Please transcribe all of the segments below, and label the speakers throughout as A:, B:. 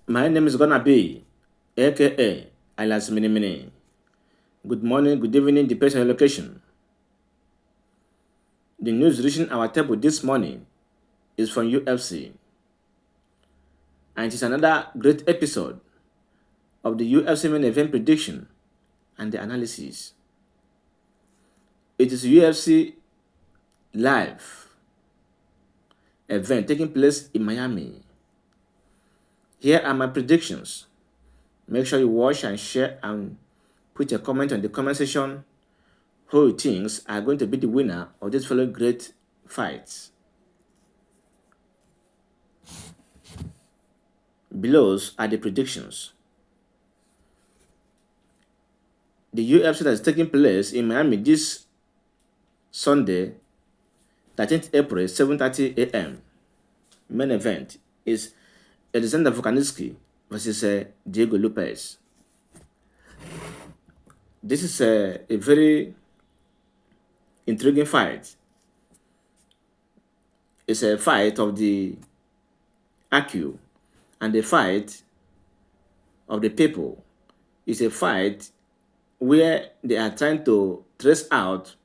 A: My name is gonna be aka alias Mini Mini. Good morning, good evening, depends on your location. The news reaching our table this morning is from UFC, and it is another great episode of the UFC main event prediction and the analysis. It is UFC live event taking place in Miami. Here are my predictions. Make sure you watch and share and put your comment on the comment section who you think are going to be the winner of this following great fights. Below are the predictions. The UFC that is taking place in Miami this Sunday, 13th April, 7:30 a.m. Main event is Alexander Vokaniski versus Diego Lopez. This is a very intriguing fight. It's a fight of the IQ and the fight of the people. It's a fight where they are trying to trace out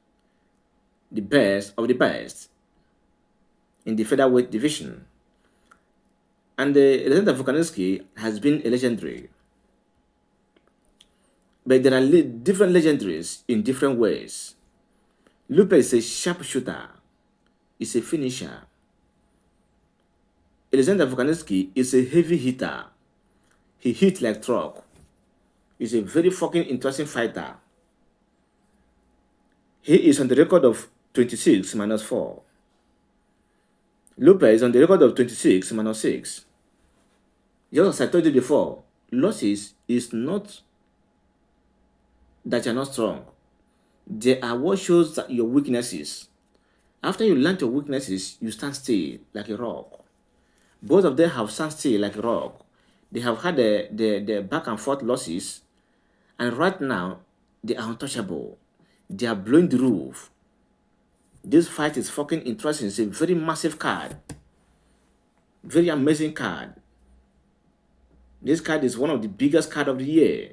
A: the best of the best in the featherweight division. And Alexander Vokaniski has been a legendary. But there are different legendaries in different ways. Lopez is a sharpshooter, is a finisher. Alexander Vokaniski is a heavy hitter. He hits like truck. He's a very fucking interesting fighter. He is on the record of 26 minus 4. Lopez on the record of 26 minus 6. Just as I told you before, losses is not that you're not strong. They are what shows that your weaknesses. After you learn your weaknesses, you stand still like a rock. Both of them have stand still like a rock. They have had the back and forth losses, and right now they are untouchable. They are blowing the roof. This fight is fucking interesting. It's a very massive card. Very amazing card. This card is one of the biggest card of the year.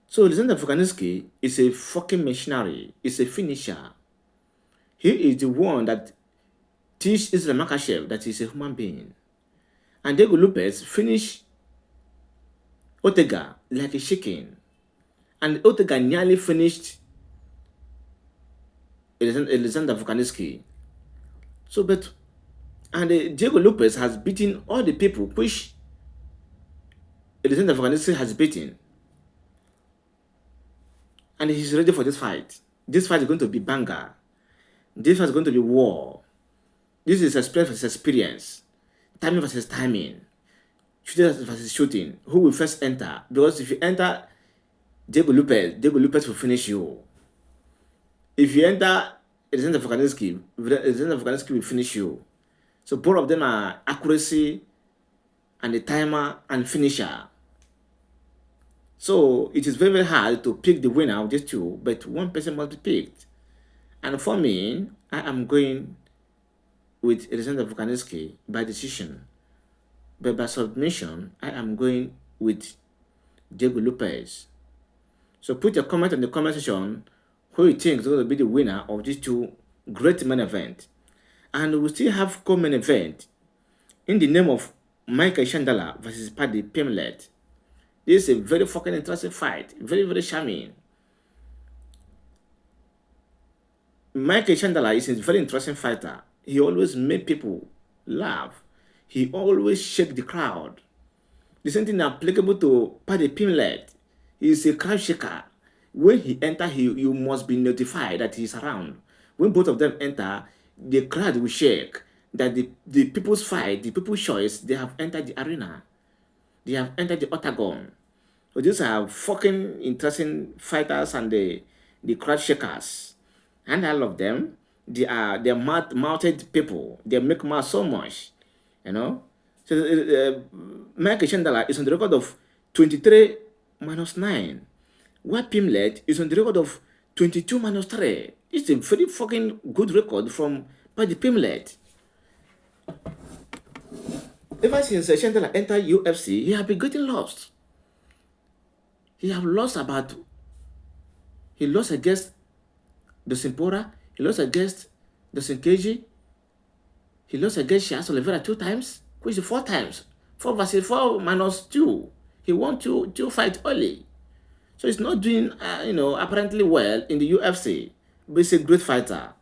A: So Alexander Vokaniski is a fucking machinery. He's a finisher. He is the one that teach Islam Makhachev that he's a human being. And Diego Lopez finished Ortega like a chicken. And Ortega nearly finished Alexander Vokaniski. Diego Lopez has beaten all the people which Alexander Vokaniski has beaten. And he's ready for this fight. This fight is going to be banger. This fight is going to be war. This is experience versus experience. Timing versus timing. Shooting versus shooting. Who will first enter? Because if you enter Diego Lopez will finish you. If you enter Alexander Vokaniski will finish you. So both of them are accuracy and the timer and finisher. So it is very, very hard to pick the winner of these two, but one person must be picked. And for me, I am going with Alexander Vokaniski by decision. But by submission, I am going with Diego Lopez. So put your comment in the comment section who you think is going to be the winner of these two great main events. And we still have co-main event in the name of Michael Chandler versus Paddy Pimlet. This is a very fucking interesting fight. Very, very charming. Michael Chandler is a very interesting fighter. He always make people laugh. He always shake the crowd. The same thing applicable to Paddy Pimlet. He is a crowd shaker. When he enter, you must be notified that he's around. When both of them enter, the crowd will shake. That the people's fight, the people's choice, they have entered the arena. They have entered the octagon. So these are fucking interesting fighters and the crowd shakers. And I love them. They're mounted people. They make mouth so much, you know. So Michael Chandler is on the record of 23 minus 9. While Pimlet is on the record of 22 minus 3. It's a very fucking good record from Paddy Pimlet. Ever since Chandler entered UFC, he has been getting lost. He have lost about. He lost against the Simpora. He lost against the Sinkeji. He lost against Charles Oliveira 2 times, which is 4 times. 4 versus 4 minus 2. He won two fights early. So he's not doing, apparently well in the UFC. But he's a great fighter.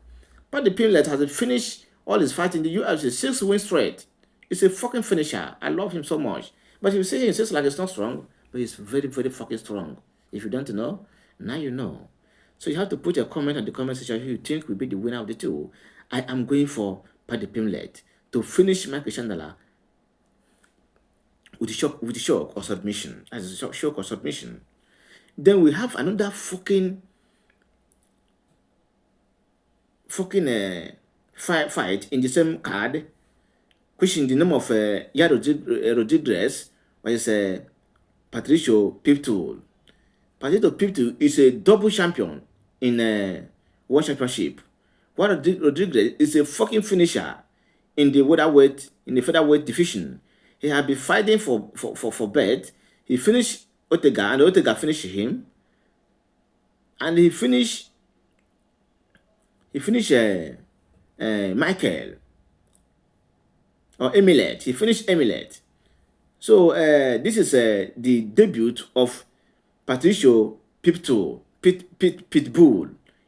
A: But the Pimlet has finished all his fights in the UFC, 6 wins straight. He's a fucking finisher. I love him so much. But you say he says like he's not strong, but he's very, very fucking strong. If you don't know, now you know. So you have to put your comment in the comment section who you think will be the winner of the two. I am going for Paddy Pimlet to finish Michael Chandler with the shock or submission. As a shock or submission. Then we have another fucking fight in the same card, which in the name of Rodriguez, which is Patricio Pitbull. Patricio Pitbull is a double champion in World Championship. While Rodriguez is a fucking finisher in the featherweight division. He has been fighting for belt. He finished Ortega, and Ortega finished him. And he finished Michael or Emilet. He finished Emilet. So this is the debut of Patricio Pitbull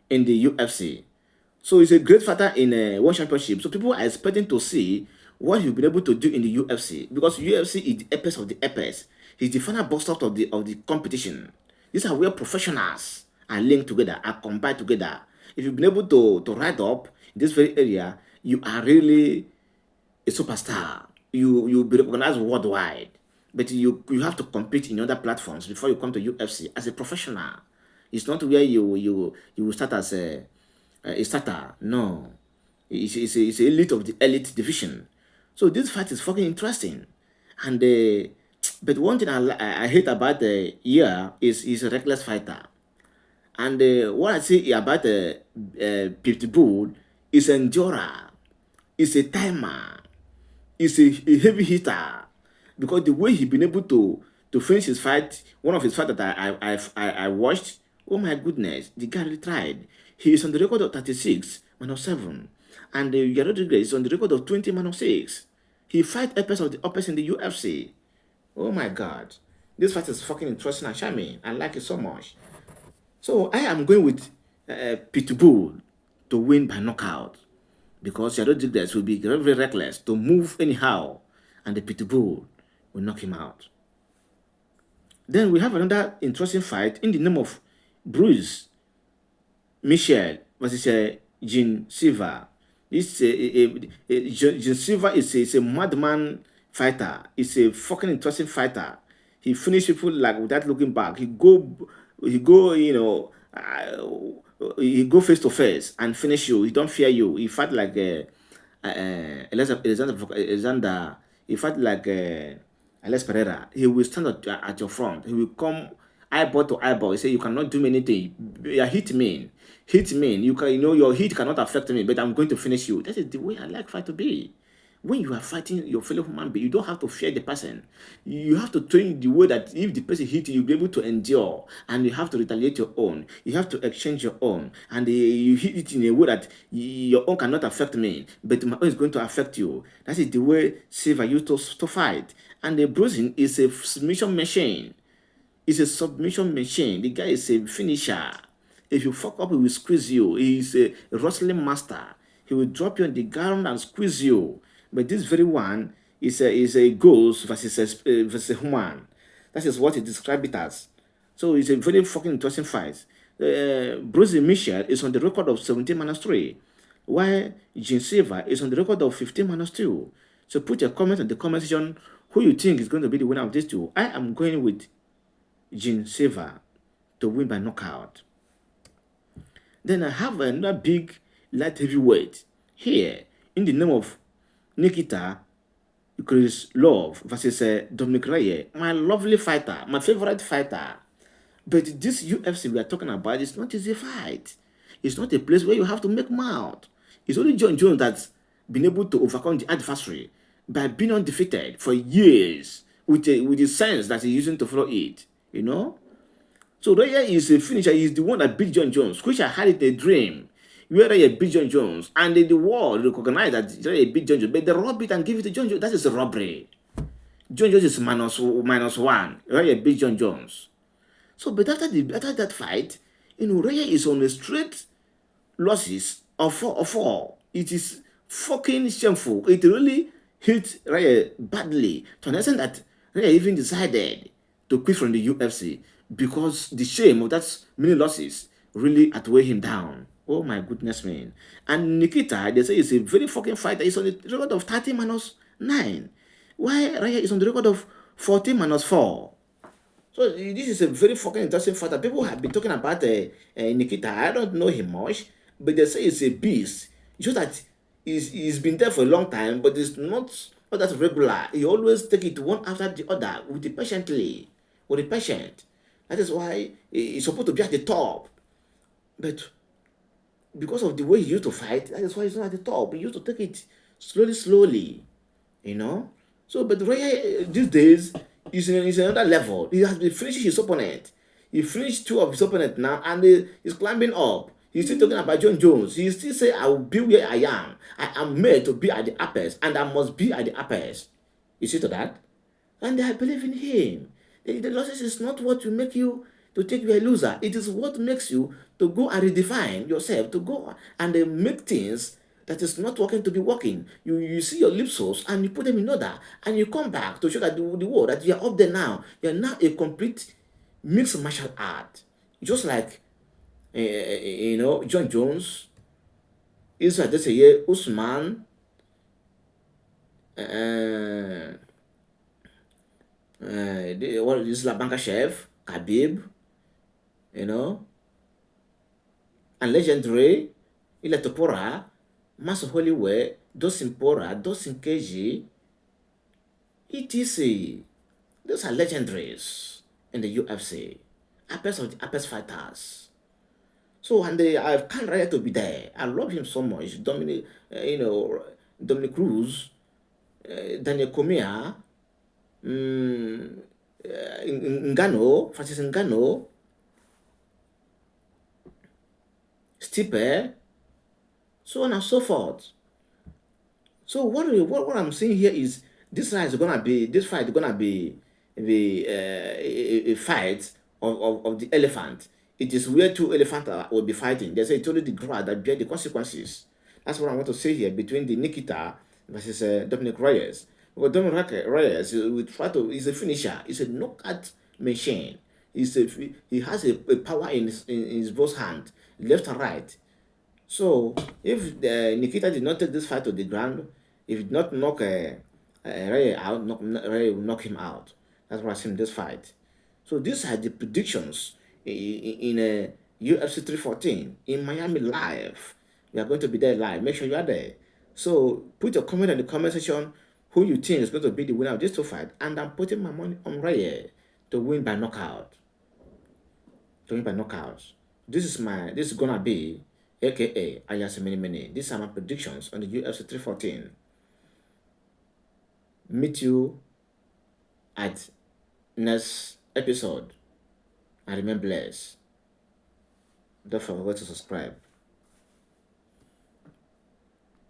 A: in the UFC. So he's a great fighter in World Championship. So people are expecting to see what he'll be able to do in the UFC, because UFC is the apex of the apex. He's the final boss of the competition. These are where professionals are linked together, are combined together. If you've been able to ride up in this very area, you are really a superstar. You'll be recognized worldwide. But you have to compete in other platforms before you come to UFC as a professional. It's not where you start as a starter. No. It's a elite of the elite division. So this fight is fucking interesting. And but one thing I hate about the year is he's a reckless fighter. And what I say about Pitbull is endurer, is a timer, is a heavy hitter, because the way he been able to finish his fight, one of his fights that I watched, oh my goodness, the guy really tried. He is on the record of 36-7, and Yair Rodriguez is on the record of 20-6. He fight Lopez of the Lopez in the UFC. Oh my God, this fight is fucking interesting and charming. I like it so much. So I am going with Pitbull to win by knockout, because Yair Rodriguez will be very, very reckless to move anyhow, and the Pitbull will knock him out. Then we have another interesting fight in the name of Bruce Michel versus Jean Silva. This Jean Silva is a madman fighter. He's a fucking interesting fighter. He finished people like without looking back. He go he go face to face and finish you. He don't fear you. He fight like Alexander. He fight like Alex Pereira. He will stand at your front. He will come eyeball to eyeball. He say you cannot do anything. You are hit me. You can, your hit cannot affect me, but I'm going to finish you. That is the way I like fight to be. When you are fighting your fellow human being, you don't have to fear the person. You have to train the way that if the person hits you, you'll be able to endure, and you have to retaliate your own. You have to exchange your own, and you hit it in a way that your own cannot affect me, but my own is going to affect you. That is the way Silva used to fight. And the bruising is a submission machine. It's a submission machine. The guy is a finisher. If you fuck up, he will squeeze you. He's a wrestling master. He will drop you on the ground and squeeze you. But this very one is a ghost versus a human. That is what he described it as. So it's a very fucking interesting fight. Bruce Michel is on the record of 17-3, while Jean Silva is on the record of 15-2. So put your comment in the comment section who you think is going to be the winner of these two. I am going with Jean Silva to win by knockout. Then I have another big light heavyweight here in the name of Nikita Krylov versus Dominic Reyes, my lovely fighter, my favorite fighter. But this UFC we are talking about is not easy fight. It's not a place where you have to make mouth. It's only John Jones that's been able to overcome the adversary. by being undefeated for years with the sense that he's using to follow it. You know? So Raya is a finisher. He's the one that beat John Jones, which I had it a dream. Where Raya beat John Jones, and the world recognized that Raya beat John Jones, but they rob it and give it to John Jones. That is a robbery. John Jones is minus one. Raya beat John Jones. So, but after that fight, Raya is on a straight losses of four. It is fucking shameful. It really hit Raya badly to an extent that Raya even decided to quit from the UFC because the shame of that many losses really outweigh him down. Oh my goodness, man. And Nikita, they say, is a very fucking fighter. He's on the record of 30 minus 9. Why Raya is on the record of 14 minus 4? So this is a very fucking interesting factor. People have been talking about Nikita. I don't know him much, but they say he's a beast. Just that he's been there for a long time, but it's not that regular. He always take it one after the other with the patient. That is why he's supposed to be at the top. But because of the way he used to fight, that is why he's not at the top. He used to take it slowly, you know. So, but Ray these days is another level. He has been finishing his opponent. He finished two of his opponents now, and he's climbing up. He's still talking about John Jones. He still say, "I will be where I am. I am made to be at the uppers, and I must be at the uppers." You see to that? And I believe in him. The losses is not what will make you to take you a loser. It is what makes you to go and redefine yourself, to go and make things that is not working to be working. You see your lip sauce and you put them in order and you come back to show that the world that you are up there now. You are now a complete mixed martial art. Just like John Jones, Israel Deseye, Usman, uh, what is La Banca Chef, Khabib, you know, and legendary, Ile Topora, Master Holloway, Dustin Pora, Dustin KG, etc. Those are legendaries in the UFC. Apex of the Apex fighters. So and I can't ready to be there. I love him so much. Dominic Cruz, Daniel Cormier, Francis Ngannou, Stipe, so on and so forth. So what I'm saying here is this fight is gonna be a fight of the elephant. It is where two elephants will be fighting. They say it's only the grass that bear the consequences. That's what I want to say here between the Nikita versus Dominic Reyes. Because Dominic Reyes will try to is a finisher. He's a knockout machine. He has a power in his both hand, left and right. So if Nikita did not take this fight to the ground, if he did not knock Ray out, Ray will knock him out. That's what I see in this fight. So these are the predictions in UFC 314 in Miami live. We are going to be there live. Make sure you are there. So put your comment in the comment section who you think is going to be the winner of this two fight, and I'm putting my money on Ray to win by knockout. This is gonna be aka alias many. These are my predictions on the UFC 314. Meet you at next episode. And remain blessed. Don't forget to subscribe.